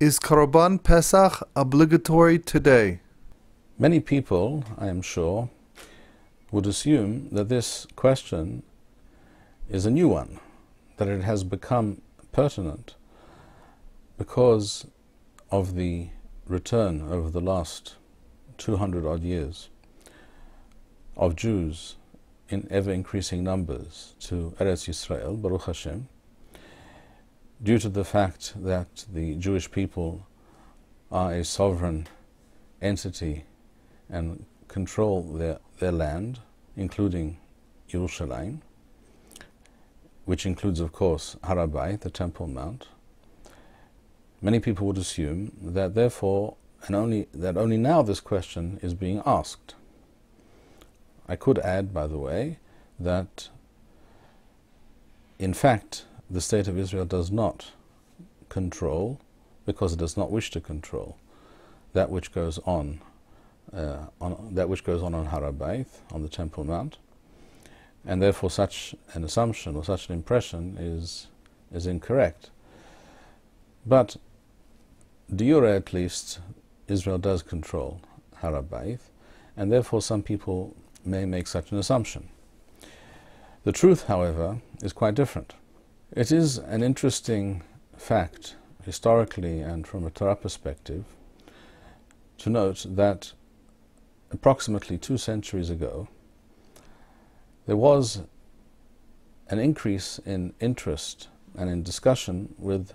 Is Korban Pesach obligatory today? Many people, I am sure, would assume that this question is a new one, that it has become pertinent because of the return over the last 200 odd years of Jews in ever-increasing numbers to Eretz Yisrael, Baruch Hashem, due to the fact that the Jewish people are a sovereign entity and control their land, including Yerushalayim, which includes, of course, Har HaBayit, the Temple Mount. Many people would assume that therefore, only now this question is being asked. I could add, by the way, that in fact the State of Israel does not control, because it does not wish to control, that which goes on Har HaBayit, on the Temple Mount, and therefore such an assumption or such an impression is incorrect. But de jure, at least, Israel does control Har HaBayit, and therefore some people may make such an assumption. The truth, however, is quite different. It is an interesting fact, historically and from a Torah perspective, to note that approximately 2 centuries ago, there was an increase in interest and in discussion with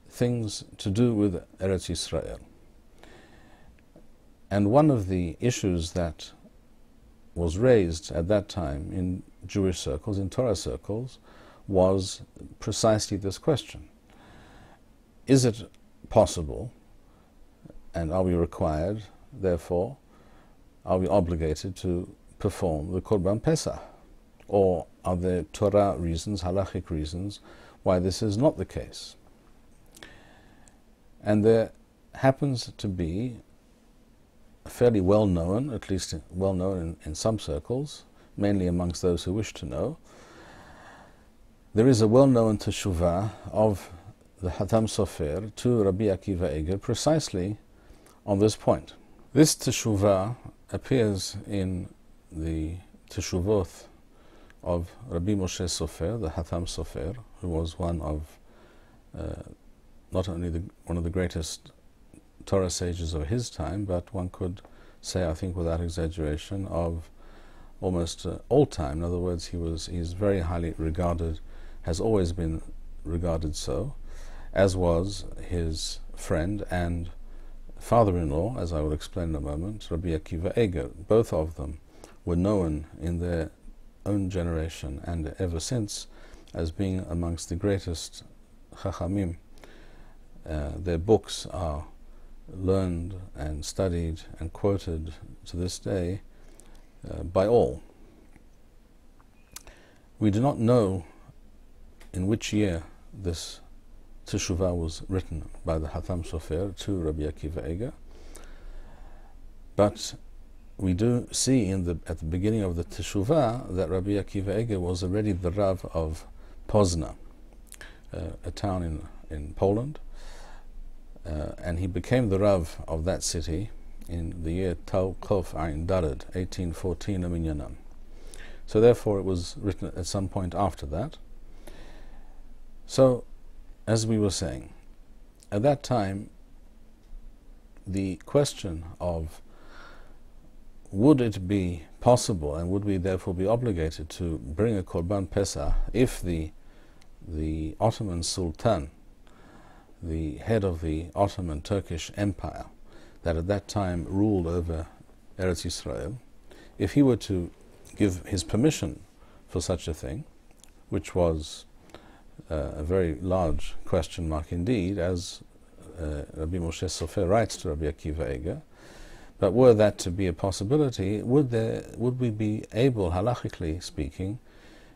things to do with Eretz Yisrael. And one of the issues that was raised at that time in Jewish circles, in Torah circles, was precisely this question. Is it possible, and are we required, therefore, are we obligated to perform the Korban Pesach? Or are there Torah reasons, halachic reasons, why this is not the case? And there happens to be a fairly well-known, at least well-known in some circles, mainly amongst those who wish to know, there is a well-known Teshuva of the Hatam Sofer to Rabbi Akiva Eger precisely on this point. This Teshuva appears in the Teshuvot of Rabbi Moshe Sofer, the Hatam Sofer, who was one of not only one of the greatest Torah sages of his time, but one could say, I think without exaggeration, of almost all time. In other words, he's very highly regarded, has always been regarded so, as was his friend and father-in-law, as I will explain in a moment, Rabbi Akiva Eger. Both of them were known in their own generation and ever since as being amongst the greatest Chachamim. Their books are learned and studied and quoted to this day by all. We do not know in which year this Teshuvah was written by the Hatam Sofer to Rabbi Akiva Eger, but we do see at the beginning of the Teshuvah that Rabbi Akiva Eger was already the Rav of Pozna, a town in Poland, and he became the Rav of that city in the year Tau Chof Ein Dared, 1814 Aminyanam. So therefore it was written at some point after that. So, as we were saying, at that time the question of would it be possible and would we therefore be obligated to bring a Korban Pesach if the Ottoman Sultan, the head of the Ottoman Turkish Empire that at that time ruled over Eretz Yisrael, if he were to give his permission for such a thing, which was a very large question mark indeed, as Rabbi Moshe Sofer writes to Rabbi Akiva Eger, but were that to be a possibility, would we be able, halachically speaking,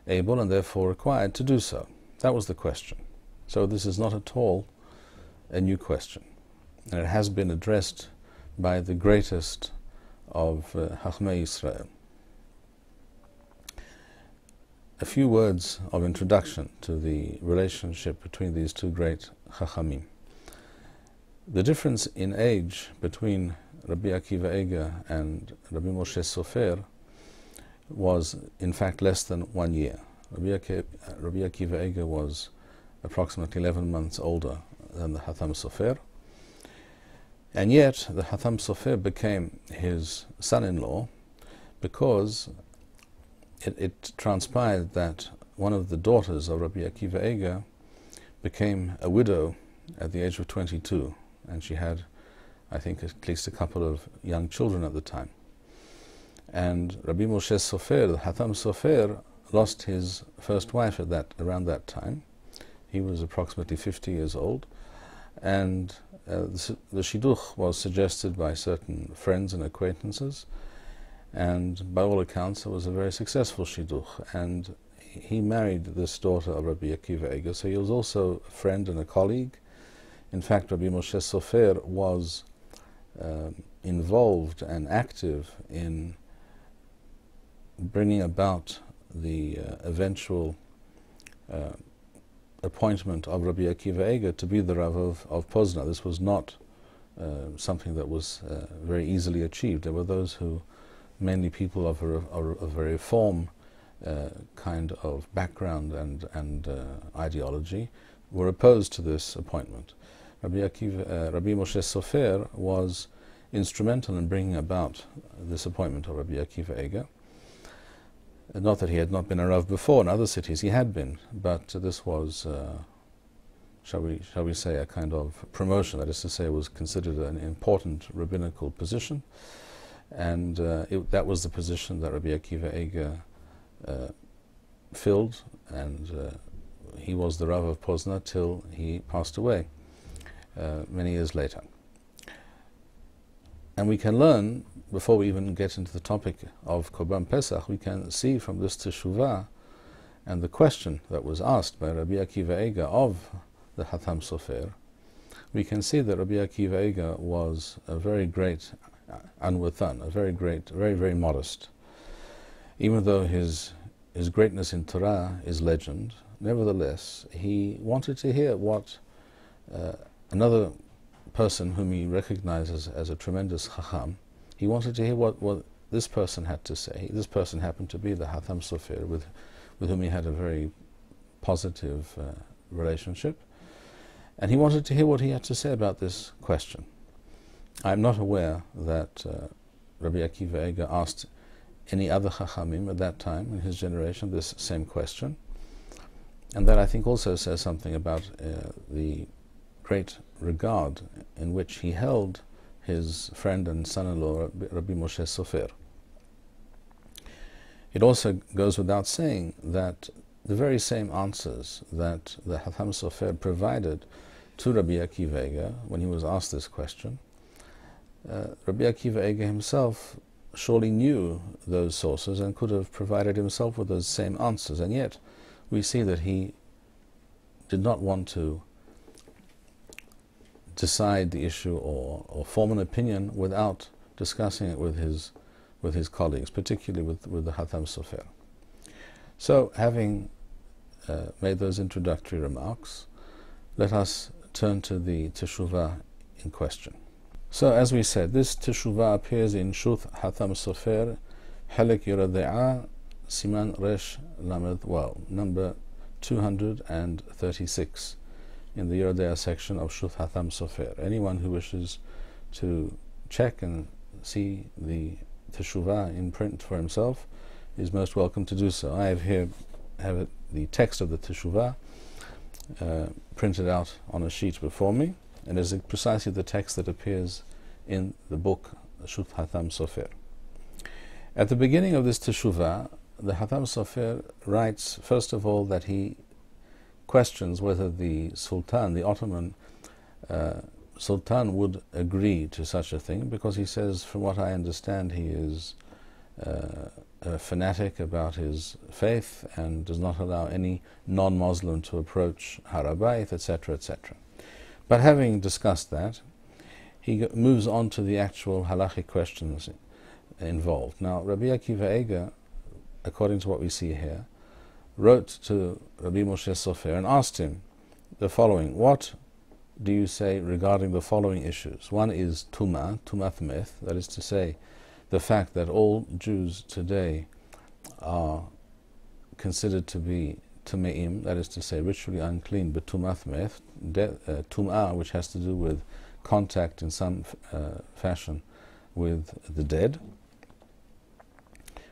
able and therefore required to do so? That was the question. So this is not at all a new question, and it has been addressed by the greatest of Chachmei Yisrael. A few words of introduction to the relationship between these two great Chachamim. The difference in age between Rabbi Akiva Eiger and Rabbi Moshe Sofer was in fact less than 1 year. Rabbi Akiva Eiger was approximately 11 months older than the Hatham Sofer, and yet the Hatham Sofer became his son-in-law because it transpired that one of the daughters of Rabbi Akiva Eiger became a widow at the age of 22, and she had, I think, at least a couple of young children at the time. And Rabbi Moshe Sofer, the Hatham Sofer, lost his first wife around that time. He was approximately 50 years old, and the shidduch was suggested by certain friends and acquaintances, and by all accounts it was a very successful shidduch, and he married this daughter of Rabbi Akiva Eiger, so he was also a friend and a colleague. In fact, Rabbi Moshe Sofer was involved and active in bringing about the eventual appointment of Rabbi Akiva Eiger to be the Rav of Pozna. This was not something that was very easily achieved. There were those who, mainly people of a very reform kind of background and ideology, were opposed to this appointment. Rabbi Moshe Sofer was instrumental in bringing about this appointment of Rabbi Akiva Eiger. Not that he had not been a Rav before in other cities, he had been, but this was, shall we say, a kind of promotion. That is to say, it was considered an important rabbinical position, and that was the position that Rabbi Akiva Eiger filled, and he was the Rav of Pozna till he passed away many years later. And we can learn, before we even get into the topic of Korban Pesach, we can see from this Teshuva and the question that was asked by Rabbi Akiva Eiger of the Hatham Sofer, we can see that Rabbi Akiva Eiger was a very great anwathan, a very great, very modest. Even though his greatness in Torah is legend, nevertheless, he wanted to hear what another person whom he recognized as a tremendous chacham, he wanted to hear what this person had to say. This person happened to be the Hatham Sofer, with whom he had a very positive relationship, and he wanted to hear what he had to say about this question. I'm not aware that Rabbi Akiva Eiger asked any other chachamim at that time in his generation this same question, and that I think also says something about the great regard in which he held his friend and son-in-law Rabbi Moshe Sofer. It also goes without saying that the very same answers that the Hatham Sofer provided to Rabbi Akiva Eiger when he was asked this question, Rabbi Akiva Eiger himself surely knew those sources and could have provided himself with those same answers, and yet we see that he did not want to decide the issue or form an opinion without discussing it with his colleagues, particularly with the Hatham Sofer. So, having made those introductory remarks, let us turn to the Teshuva in question. So, as we said, this Teshuva appears in Shuth Hatham Sofer, Helek Yorade'a, Siman Resh Lamed Waw, number 236. In the Yorade'a section of Shuth Hatham Sofer. Anyone who wishes to check and see the Teshuva in print for himself is most welcome to do so. I have the text of the Teshuva printed out on a sheet before me, and it is precisely the text that appears in the book Shuth Hatham Sofer. At the beginning of this Teshuva, the Hatham Sofer writes, first of all, that he questions whether the Sultan, the Ottoman Sultan, would agree to such a thing, because he says, from what I understand, he is a fanatic about his faith and does not allow any non-Muslim to approach Har HaBayit, etc., etc. But having discussed that, he moves on to the actual halachic questions involved. Now, Rabbi Akiva Eiger, according to what we see here, wrote to Rabbi Moshe Sofer and asked him the following: what do you say regarding the following issues? One is tumat meth, that is to say, the fact that all Jews today are considered to be tumeim, that is to say, ritually unclean, but tumat meth, tum'ah, which has to do with contact in some fashion with the dead,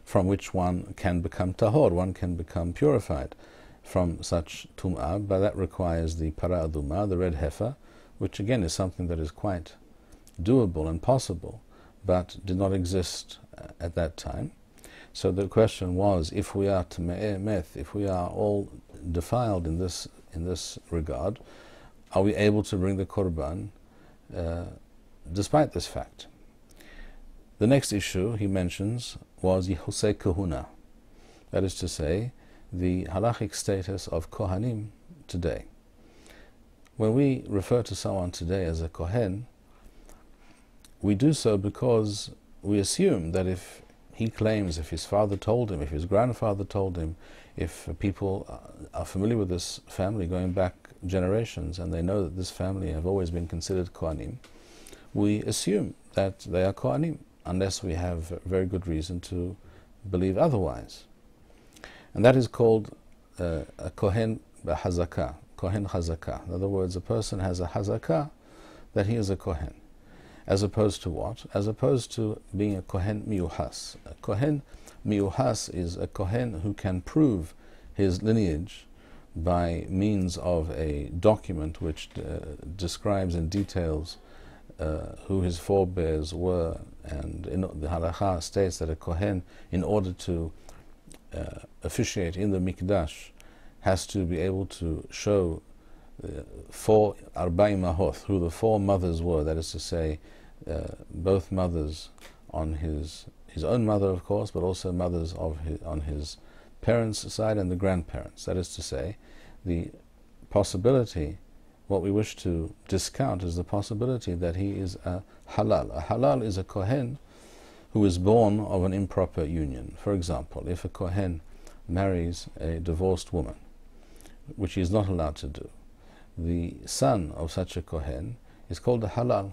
from which one can become tahor, one can become purified from such tum'ah, but that requires the para aduma, the red heifer, which again is something that is quite doable and possible, but did not exist at that time. So the question was, if we are tamei meth, if we are all defiled in this regard, are we able to bring the korban despite this fact? The next issue he mentions was Yehusei Kahuna, that is to say, the halachic status of Kohanim today. When we refer to someone today as a Kohen, we do so because we assume that if he claims, if his father told him, if his grandfather told him, if people are familiar with this family going back generations and they know that this family have always been considered Kohanim, we assume that they are Kohanim, unless we have very good reason to believe otherwise. And that is called a Kohen Hazakah, Kohen Hazakah. In other words, a person has a Hazakah that he is a Kohen. As opposed to what? As opposed to being a Kohen Miyuhas. A Kohen Miyuhas is a Kohen who can prove his lineage by means of a document which describes in details who his forebears were, and the halakha states that a Kohen, in order to officiate in the Mikdash, has to be able to show four Arba'im Mahoth, who the four mothers were, that is to say, both mothers on his own mother, of course, but also mothers on his parents' side and the grandparents. That is to say, the possibility, what we wish to discount is the possibility that he is a halal. A halal is a Kohen who is born of an improper union. For example, if a Kohen marries a divorced woman, which he is not allowed to do, the son of such a Kohen is called a halal,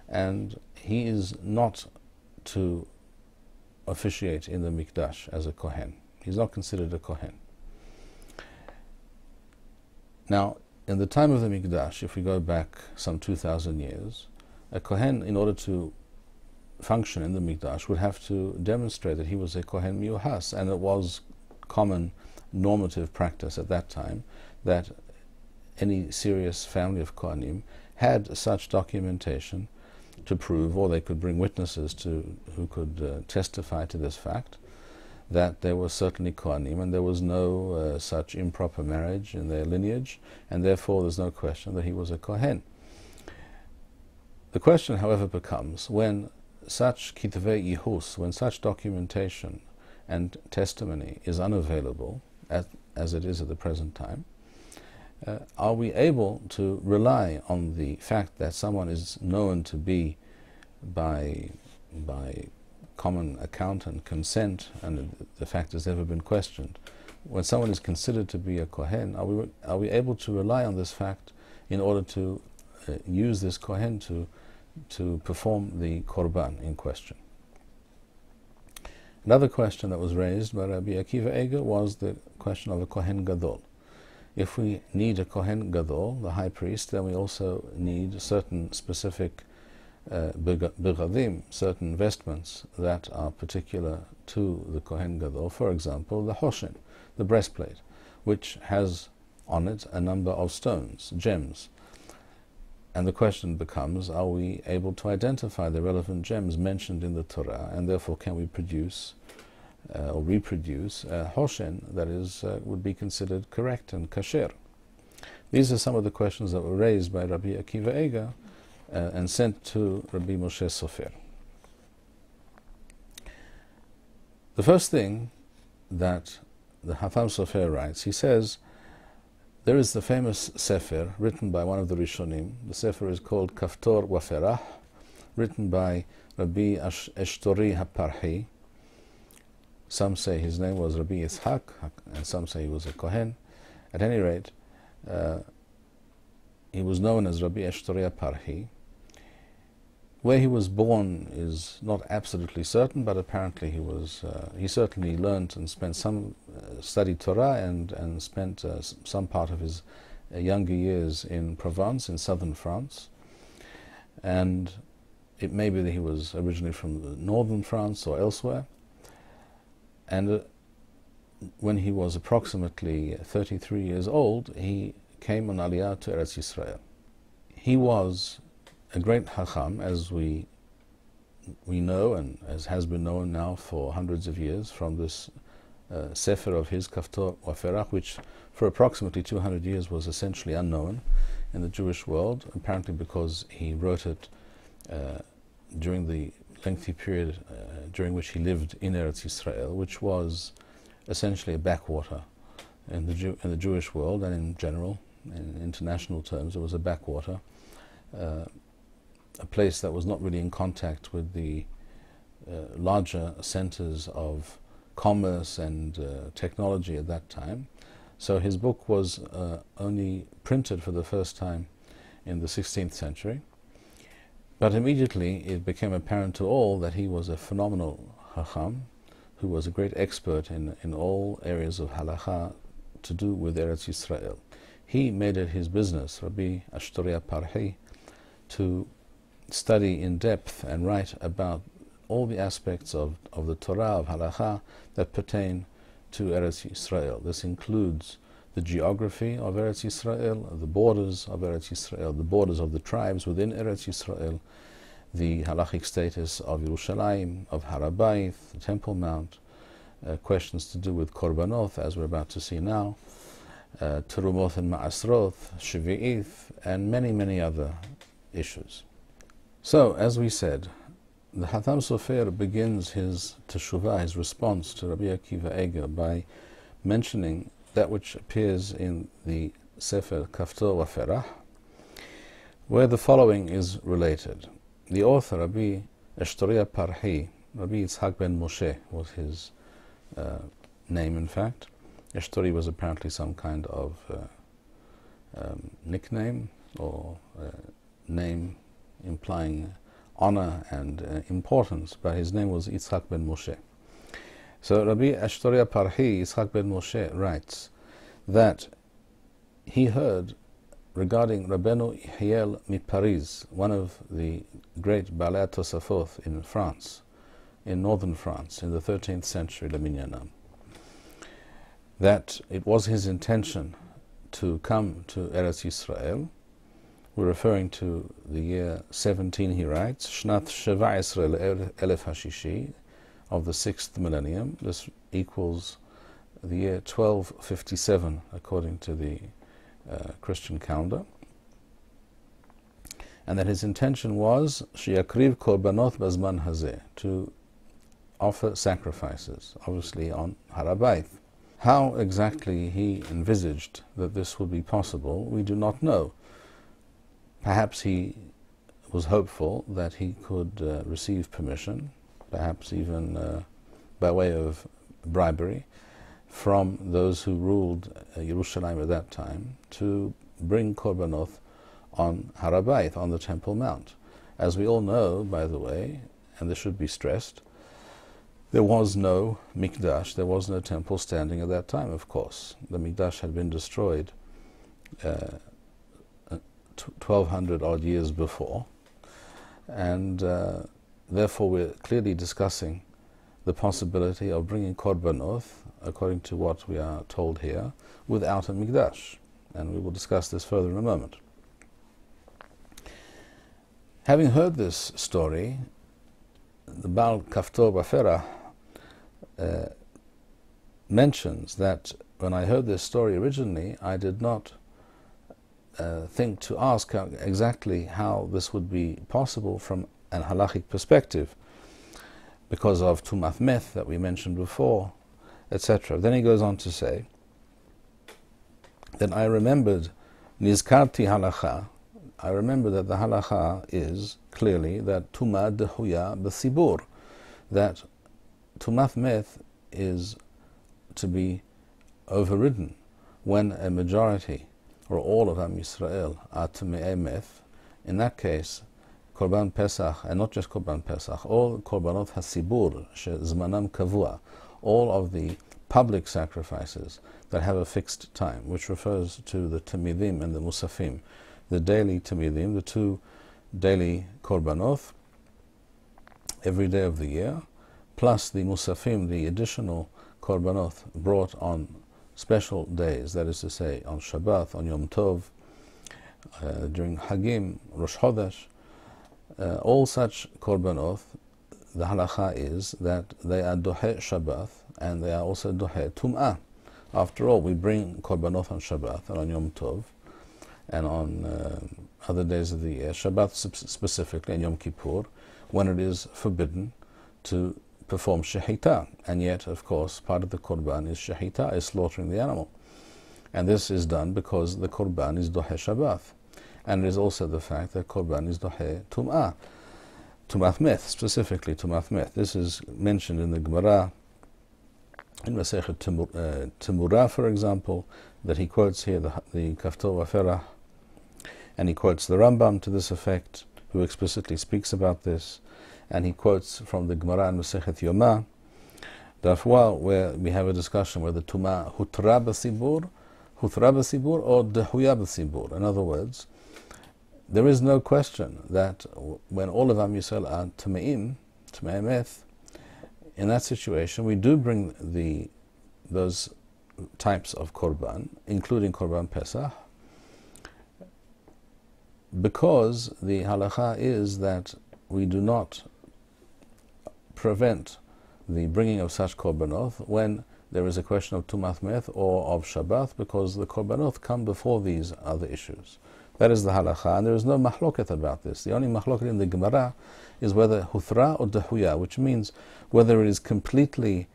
and he is not to officiate in the Mikdash as a Kohen. He is not considered a Kohen. Now, in the time of the Mikdash, if we go back some 2,000 years, a Kohen, in order to function in the Mikdash, would have to demonstrate that he was a Kohen Miyuhas, and it was common normative practice at that time that any serious family of Kohanim had such documentation to prove, or they could bring witnesses who could testify to this fact, that there was certainly Kohanim and there was no such improper marriage in their lineage, and therefore there's no question that he was a Kohen. The question, however, becomes when such kitvei yihus, when such documentation and testimony is unavailable, as it is at the present time, are we able to rely on the fact that someone is known to be by common account and consent, and the fact has never been questioned? When someone is considered to be a Kohen, are we able to rely on this fact in order to use this Kohen to perform the Korban in question? Another question that was raised by Rabbi Akiva Eger was the question of a Kohen Gadol. If we need a Kohen Gadol, the high priest, then we also need certain specific begadim, certain vestments that are particular to the Kohen Gadol. For example, the hoshin, the breastplate, which has on it a number of stones, gems. And the question becomes, are we able to identify the relevant gems mentioned in the Torah, and therefore can we produce or reproduce a hoshin that would be considered correct and kosher? These are some of the questions that were raised by Rabbi Akiva Eger and sent to Rabbi Moshe Sophia. The first thing that the Hafam Sophia writes, he says, there is the famous Sefer written by one of the Rishonim. The Sefer is called Kaftor Waferah, written by Rabbi Eshtori HaParhi. Some say his name was Rabbi Yitzhak, and some say he was a Kohen. At any rate, he was known as Rabbi David Bar-Hayim. Where he was born is not absolutely certain, but apparently he certainly learned and spent some studied Torah and spent some part of his younger years in Provence, in southern France. And it may be that he was originally from northern France or elsewhere. And when he was approximately 33 years old, he came on Aliyah to Eretz Yisrael. He was a great Chacham, as we know and as has been known now for hundreds of years from this Sefer of his, Kaftor Waferach, which for approximately 200 years was essentially unknown in the Jewish world, apparently because he wrote it during the lengthy period during which he lived in Eretz Yisrael, which was essentially a backwater in the Jewish world, and in general, in international terms, it was a backwater, a place that was not really in contact with the larger centers of commerce and technology at that time. So his book was only printed for the first time in the 16th century. But immediately it became apparent to all that he was a phenomenal Chacham, who was a great expert in all areas of halacha to do with Eretz Yisrael. He made it his business, Rabbi David Bar-Hayim, to study in depth and write about all the aspects of the Torah, of halacha, that pertain to Eretz Yisrael. This includes the geography of Eretz Yisrael, the borders of Eretz Yisrael, the borders of the tribes within Eretz Yisrael, the halachic status of Yerushalayim, of Har HaBayit, the Temple Mount, questions to do with Korbanot, as we're about to see now, Terumot and Ma'asrot, Shvi'ith, and many, many other issues. So, as we said, the Hatam Sofer begins his Teshuva, his response to Rabbi Akiva Eger, by mentioning that which appears in the Sefer Kaftor Waferach, where the following is related. The author, Rabbi David Bar-Hayim, Rabbi Yitzhak ben Moshe was his name, in fact. Eshtori was apparently some kind of nickname or name implying honor and importance, but his name was Yitzhak ben Moshe. So Rabbi David Bar-Hayim, Yitzhak ben Moshe, writes that he heard regarding Rabbeinu Yehiel Paris, one of the great Balei Tosafot in France, in northern France, in the 13th century, Leminyanam, that it was his intention to come to Eretz Yisrael. We're referring to the year 17, he writes, Shnat Sheva Yisrael Elef Hashishi, of the 6th millennium. This equals the year 1257, according to the Christian calendar. And that his intention was Sheyakriv Korbanot Bazman Hazeh, to offer sacrifices, obviously on Har HaBayit. How exactly he envisaged that this would be possible, we do not know. Perhaps he was hopeful that he could receive permission, perhaps even by way of bribery, from those who ruled Yerushalayim at that time, to bring Korbanot on Har HaBayit, on the Temple Mount. As we all know, by the way, and this should be stressed, there was no Mikdash, there was no temple standing at that time, of course. The Mikdash had been destroyed 1200 odd years before, and therefore we're clearly discussing the possibility of bringing Korbanot, according to what we are told here, without a Mikdash, and we will discuss this further in a moment. Having heard this story, the Baal Kaftor Waferach mentions that when I heard this story originally, I did not think to ask exactly how this would be possible from an halachic perspective, because of Tumath Meth that we mentioned before, etc. Then he goes on to say, then I remembered Nizkarti halacha, I remember that the halacha is clearly that Tumah dehuya b'sibur, that Tumath Meth is to be overridden when a majority or all of Am Yisrael are Tame'ei Meth, in that case, Korban Pesach, and not just Korban Pesach, all Korbanot HaSibur, Zmanam Kavua, all of the public sacrifices that have a fixed time, which refers to the Tamidim and the Musafim, the daily Tamidim, the 2 daily Korbanot, every day of the year, plus the Musafim, the additional Korbanot brought on special days, that is to say, on Shabbat, on Yom Tov, during Hagim, Rosh Chodesh, all such Korbanot, the halacha is that they are Dohe Shabbat, and they are also Dohe Tum'ah. After all, we bring Korbanot on Shabbat and on Yom Tov, and on other days of the year, Shabbat specifically, and Yom Kippur, when it is forbidden to perform shahita, and yet, of course, part of the Korban is shahita, is slaughtering the animal. And this is done because the Korban is Dohe Shabbat. And it is also the fact that Korban is Dohe Tum'ah, Tum'ath Meth, specifically Tum'ath Meth. This is mentioned in the Gemara, in Masechet Temurah, for example, that he quotes here the Kaftor Vaferah, and he quotes the Rambam to this effect, who explicitly speaks about this, and he quotes from the Gemara in Masechet Yomah, Dafwa, where we have a discussion whether Tum'ah Hutra B'Sibur or Dehuya B'Sibur. In other words, there is no question that when all of Am Yisrael are Tame'im, Tame'ei Meth, in that situation we do bring those types of Korban, including Korban Pesach, because the halacha is that we do not prevent the bringing of such Korbanot when there is a question of Tumath Meth or of Shabbat, because the Korbanot come before these other issues. That is the halacha, and there is no mahloket about this. The only mahloket in the Gemara is whether Huthra or Dehuya, which means whether it is completely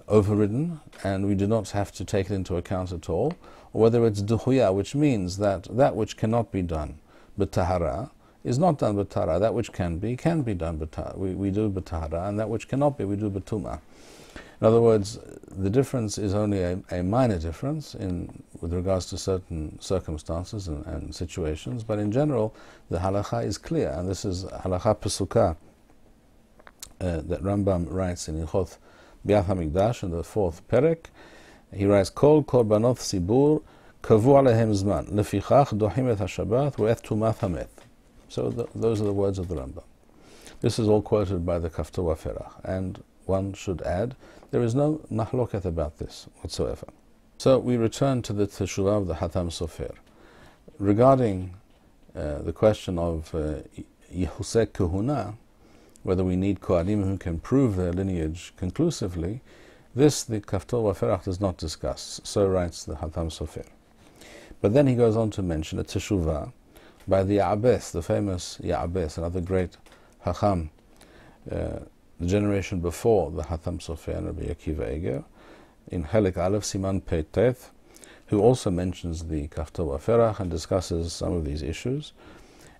overridden and we do not have to take it into account at all, or whether it's Dehuya, which means that that which cannot be done b'tahara is not done b'tahara. That which can be done b'tahara. We do b'tahara, and that which cannot be, we do b'tumah. In other words, the difference is only a minor difference with regards to certain circumstances and situations, but in general, the halacha is clear, and this is halacha pesukah that Rambam writes in Ilchot B'Yat HaMikdash in the 4th perek. He writes, Kol korbanot sibur kavu alehem zman lefichach dohim et hashabat ve'et tumath hameth. So those are the words of the Rambam. This is all quoted by the Kaftor Vaferah, and one should add, there is no mahloket about this whatsoever. So we return to the Teshuva of the Hatam Sofer. Regarding the question of Yehusek Kohuna, whether we need Kohanim who can prove their lineage conclusively, this the Kaftor Vaferach does not discuss. So writes the Hatam Sofer. But then he goes on to mention a Teshuva by the Ya'abes, the famous Ya'abes, another great Hacham, the generation before the Hatam Sofer and Rabbi Akiva Eger, in Helik Aleph Siman Peitet, who also mentions the Kaftor Vaferach and discusses some of these issues.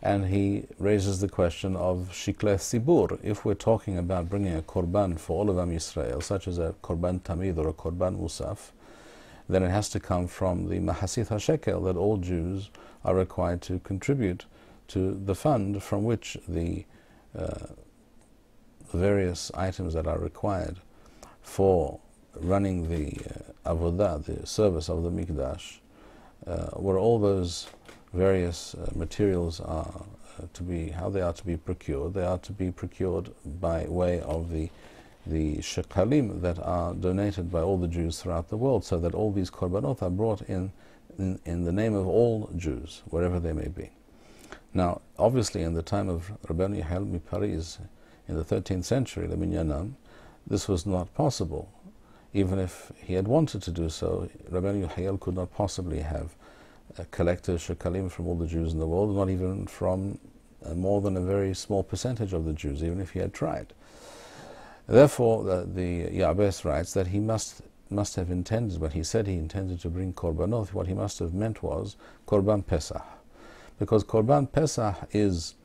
And he raises the question of Shikleh Sibur. If we're talking about bringing a Korban for all of Am Yisrael, such as a Korban Tamid or a Korban Musaf, then it has to come from the Mahasit HaShekel, that all Jews are required to contribute to the fund from which the various items that are required for running the avodah, the service of the Mikdash, where all those various materials are how they are to be procured. They are to be procured by way of the shekalim that are donated by all the Jews throughout the world, so that all these korbanot are brought in the name of all Jews, wherever they may be. Now, obviously, in the time of Rabbi David Bar-Hayim in the 13th century, the Minyanam, this was not possible. Even if he had wanted to do so, Rabbi David could not possibly have collected shekalim from all the Jews in the world, not even from more than a very small percentage of the Jews, even if he had tried. Therefore, the Ya'abes writes that he must have intended, when he said he intended to bring korbanot, what he must have meant was Korban Pesach. Because Korban Pesach is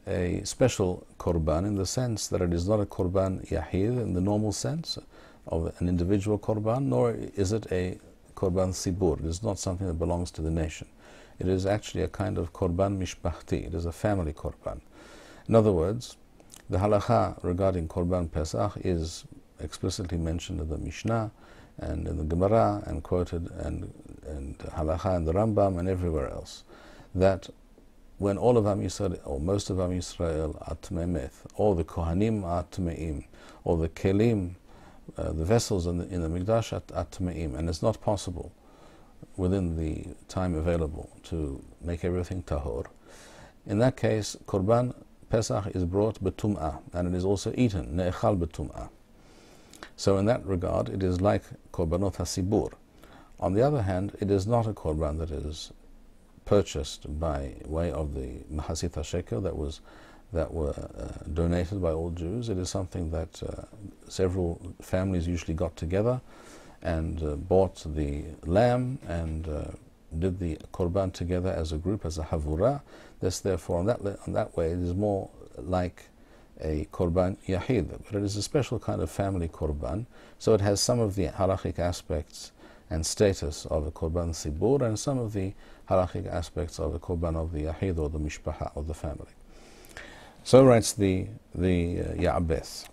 a special Korban in the sense that it is not a Korban Yahid in the normal sense of an individual Korban, nor is it a Korban Sibur. It is not something that belongs to the nation. It is actually a kind of Korban Mishpachti. It is a family Korban. In other words, the halakha regarding Korban Pesach is explicitly mentioned in the Mishnah and in the Gemara and quoted and halakha in the Rambam and everywhere else, that when all of Am Yisrael, or most of Am Yisrael are Tmei, all the Kohanim are Tmeim, all the Kelim, the vessels in the Mikdash are Tmeim, and it's not possible within the time available to make everything tahor. In that case, Korban Pesach is brought betum'ah, and it is also eaten, ne'echal betum'ah. So in that regard, it is like Korbanot HaSibur. On the other hand, it is not a Korban that is purchased by way of the Mahasit HaShekel that were donated by all Jews. It is something that several families usually got together and bought the lamb and did the Korban together as a group, as a Havurah. Therefore, on that way, it is more like a Korban Yahid, but it is a special kind of family Korban, so it has some of the halachic aspects and status of a Korban Sibur and some of the halachic aspects of the Korban of the Yahid or the Mishpaha of the family. So writes the Ya'abeth.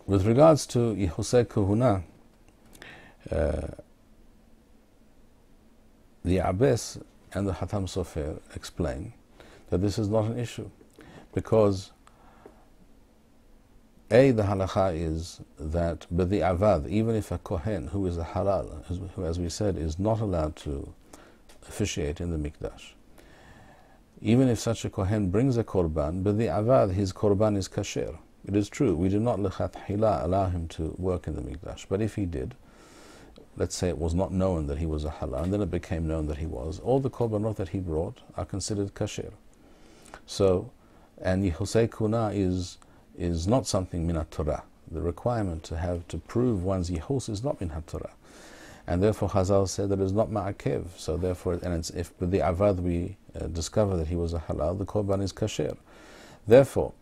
With regards to Yehusei Kohuna, the Ya'abeth and the Hatam Sofer explain that this is not an issue, because the halakha is that but the avad, even if a kohen who is a halal, who as we said is not allowed to officiate in the mikdash, even if such a kohen brings a korban, but the avad, his korban is kosher. It is true, we do not lechatchila allow him to work in the mikdash, but if he did, let's say it was not known that he was a halal, and then it became known that he was, all the korbanot that he brought are considered kosher. So, and Yehusei Kuna is not something minat Torah. The requirement to prove one's Yehus is not minat Torah, and therefore Chazal said that it is not ma'akev. So therefore, and it's, if with the avad we discover that he was a halal, the korban is kasher. Therefore,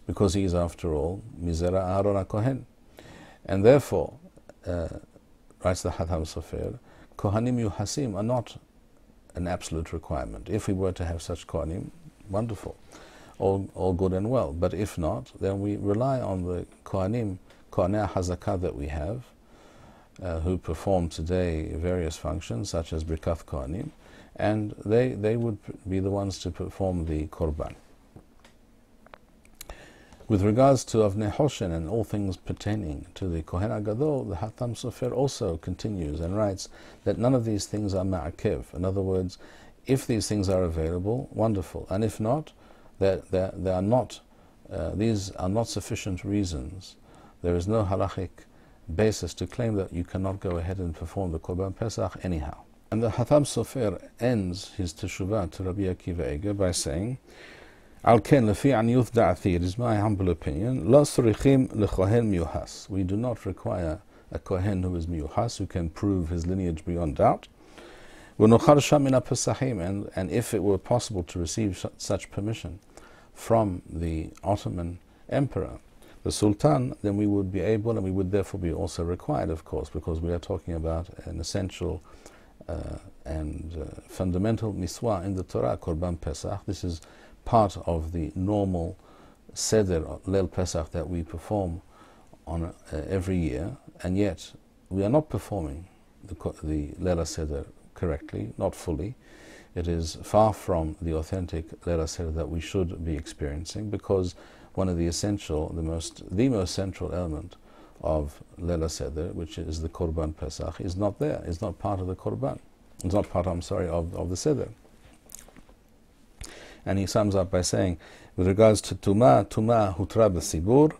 because he is after all mizera Aaron HaKohen, and therefore, writes the Hatam Sofer, Kohanim Yuhasim are not an absolute requirement. If we were to have such Kohanim, wonderful, all good and well. But if not, then we rely on the Kohanei Hazakah that we have, who perform today various functions such as Birkat Kohanim, and they would be the ones to perform the Korban. With regards to Avnei Hoshen and all things pertaining to the Kohen HaGadol, the Hatam Sofer also continues and writes that none of these things are ma'akev. In other words, if these things are available, wonderful, and if not, they are not. These are not sufficient reasons. There is no halachic basis to claim that you cannot go ahead and perform the Korban Pesach anyhow. And the Hatam Sofer ends his Teshuva to Rabbi Akiva Eiger by saying, Al ken lefi aniyuth da'ati, it is my humble opinion, lo surichim lekohen miyuhas. We do not require a kohen who is miyuhas, who can prove his lineage beyond doubt. And if it were possible to receive such permission from the Ottoman Emperor, the Sultan, then we would be able, and we would therefore be also required, of course, because we are talking about an essential and fundamental mitzvah in the Torah, Korban Pesach. This is part of the normal Seder, Leil Pesach, that we perform on every year, and yet we are not performing the Leil Seder correctly, not fully. It is far from the authentic Leil Seder that we should be experiencing, because one of the essential, the most central element of Leil Seder, which is the Korban Pesach, is not there. It's not part of the Korban. It's not part, of the Seder. And he sums up by saying, with regards to Tuma hutra b'sibur,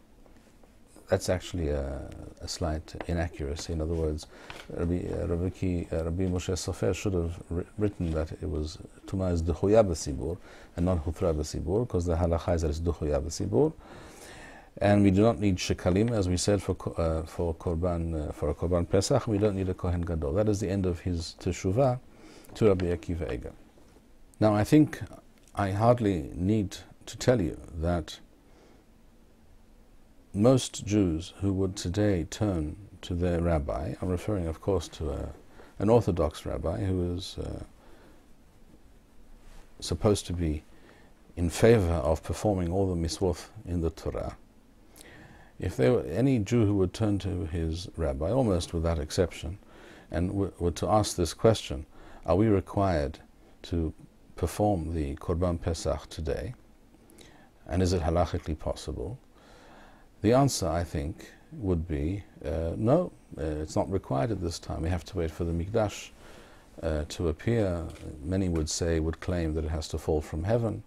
that's actually a slight inaccuracy. In other words, Rabbi Moshe Sofer should have written that it was Tuma is duchoya b'sibur and not hutra b'sibur, because the halacha is that it's duchoya b'sibur. And we do not need shekalim, as we said, for a korban Pesach. We don't need a Kohen Gadol. That is the end of his Teshuvah to Rabbi Akiva Eiger. Now, I think I hardly need to tell you that most Jews who would today turn to their rabbi. I'm referring, of course, to an Orthodox rabbi who is supposed to be in favor of performing all the mitzvot in the Torah. If there were any Jew who would turn to his rabbi, almost without exception, and were to ask this question, are we required to perform the Korban Pesach today? And is it halachically possible? The answer, I think, would be no, it's not required at this time. We have to wait for the Mikdash to appear. Many would claim that it has to fall from heaven,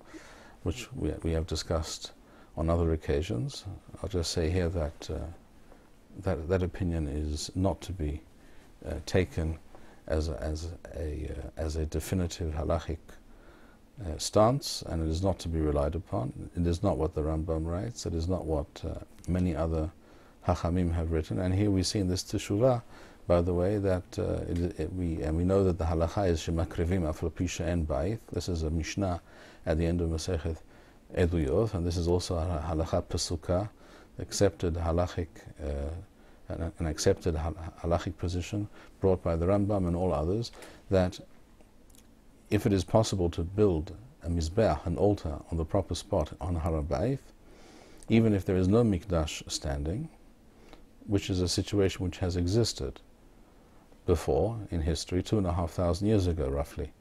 which we have discussed on other occasions. I'll just say here that that opinion is not to be taken as a definitive halachic stance, and it is not to be relied upon. It is not what the Rambam writes. It is not what many other Hachamim have written. And here we see in this Teshuva, by the way, that we know that the halacha is shemakrivim afal pisha en ba'ith. This is a Mishnah at the end of Masechet Eduyot, and this is also a halacha pesuka, accepted halachic, an accepted halachic position brought by the Rambam and all others, that if it is possible to build a mizbeach, an altar, on the proper spot on Har HaBayit, even if there is no mikdash standing, which is a situation which has existed before in history, 2,500 years ago roughly,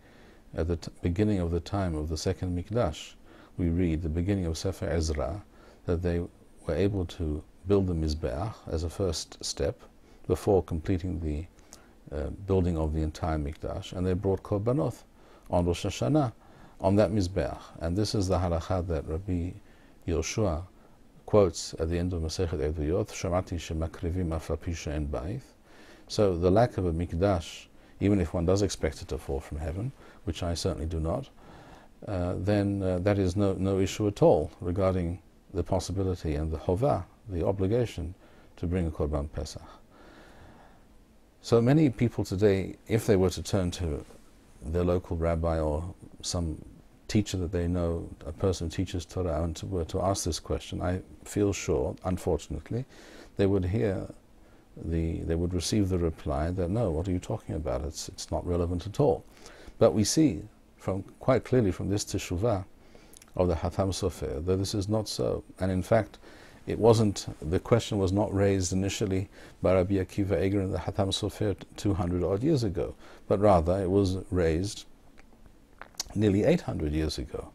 at the beginning of the time of the second mikdash, we read the beginning of Sefer Ezra that they were able to build the mizbeach as a first step before completing the building of the entire mikdash, and they brought korbanot on Rosh Hashanah on that mizbeach. And this is the halacha that Rabbi Yoshua quotes at the end of Masechet Eduyot, Shamati shemakrivim afal pisha en ba'ith. So the lack of a mikdash, even if one does expect it to fall from heaven, which I certainly do not, then that is no issue at all regarding the possibility and the hovah, the obligation to bring a Korban Pesach. So many people today, if they were to turn to their local rabbi or some teacher that they know, a person who teaches Torah, and were to ask this question, I feel sure, unfortunately, they would receive the reply that no, what are you talking about? It's not relevant at all. But we see quite clearly from this Teshuva of the Hatam Sophia that this is not so. And in fact, the question was not raised initially by Rabbi Akiva Eiger in the Hatam Sophia 200 odd years ago, but rather it was raised nearly 800 years ago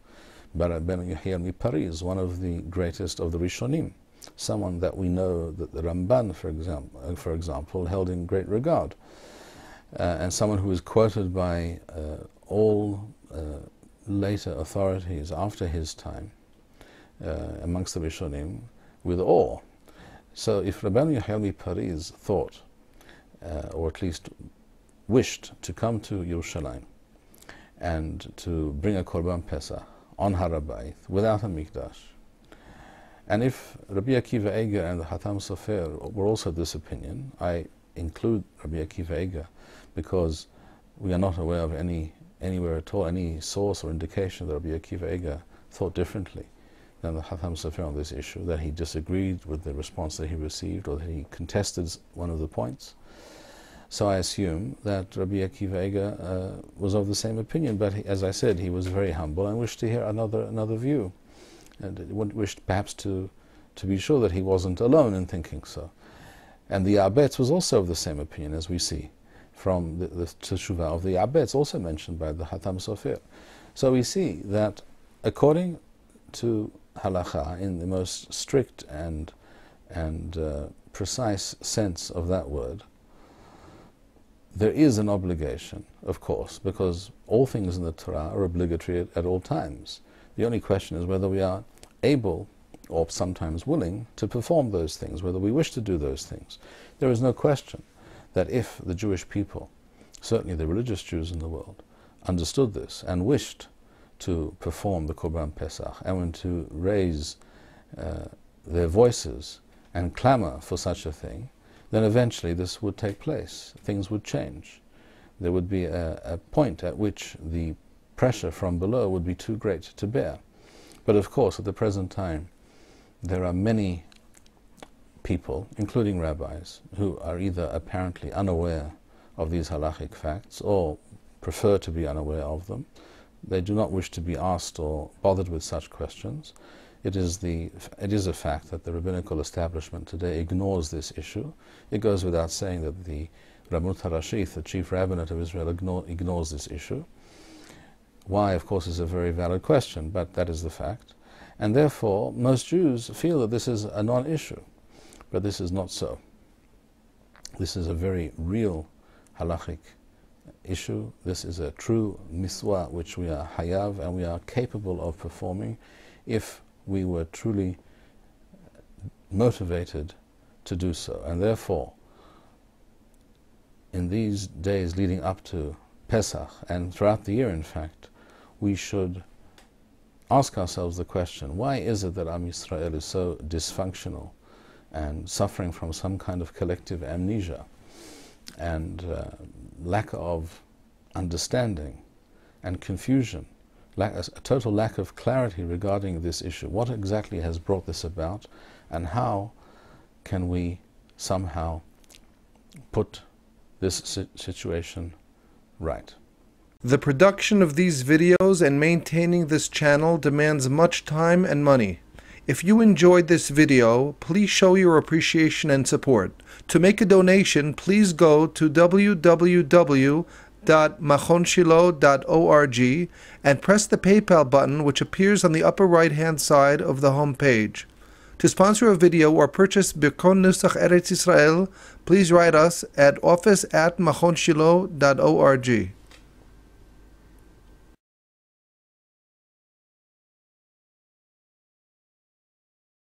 by Rabbi Yehiel Paris, one of the greatest of the Rishonim, someone that we know that the Ramban, for example, held in great regard, and someone who is quoted by all later authorities after his time amongst the Rishonim with awe. So if Rabbi Yehiel Paris thought, or at least wished, to come to Yerushalayim and to bring a Korban Pesach on Har HaBayit without a Mikdash, and if Rabbi Akiva Eiger and the Hatam Sofer were also this opinion, I include Rabbi Akiva Eiger because we are not aware of anywhere at all, any source or indication that Rabbi Akiva Eiger thought differently than the Hatam Sofer on this issue, that he disagreed with the response that he received, or that he contested one of the points. So I assume that Rabbi Akiva Eiger was of the same opinion, but as I said, he was very humble and wished to hear another view, and wished perhaps to be sure that he wasn't alone in thinking so. And the Arbetz was also of the same opinion, as we see from the Teshuva of the Arbetz, also mentioned by the Hatam Sofer. So we see that according to halacha, in the most strict and precise sense of that word, there is an obligation, of course, because all things in the Torah are obligatory at all times. The only question is whether we are able, or sometimes willing, to perform those things, whether we wish to do those things. There is no question that if the Jewish people, certainly the religious Jews in the world, understood this and wished to perform the Korban Pesach and when to raise their voices and clamor for such a thing, then eventually this would take place. Things would change. There would be a point at which the pressure from below would be too great to bear. But of course, at the present time, there are many people, including rabbis, who are either apparently unaware of these halachic facts or prefer to be unaware of them. They do not wish to be asked or bothered with such questions. It is a fact that the rabbinical establishment today ignores this issue. It goes without saying that the Rabbinut HaRashith, the chief rabbinate of Israel, ignores this issue. Why, of course, is a very valid question, but that is the fact. And therefore, most Jews feel that this is a non-issue. But this is not so. This is a very real halachic issue. This is a true mitzvah which we are hayav and we are capable of performing if we were truly motivated to do so. And therefore, in these days leading up to Pesach, and throughout the year in fact, we should ask ourselves the question, why is it that Am Yisrael is so dysfunctional and suffering from some kind of collective amnesia and lack of understanding and confusion, a total lack of clarity regarding this issue? What exactly has brought this about, and how can we somehow put this situation right? The production of these videos and maintaining this channel demands much time and money. If you enjoyed this video, please show your appreciation and support. To make a donation, please go to www.machonshilo.org and press the PayPal button which appears on the upper right-hand side of the home page. To sponsor a video or purchase Birkon Nusach Eretz Yisrael, please write us at office@machonshilo.org.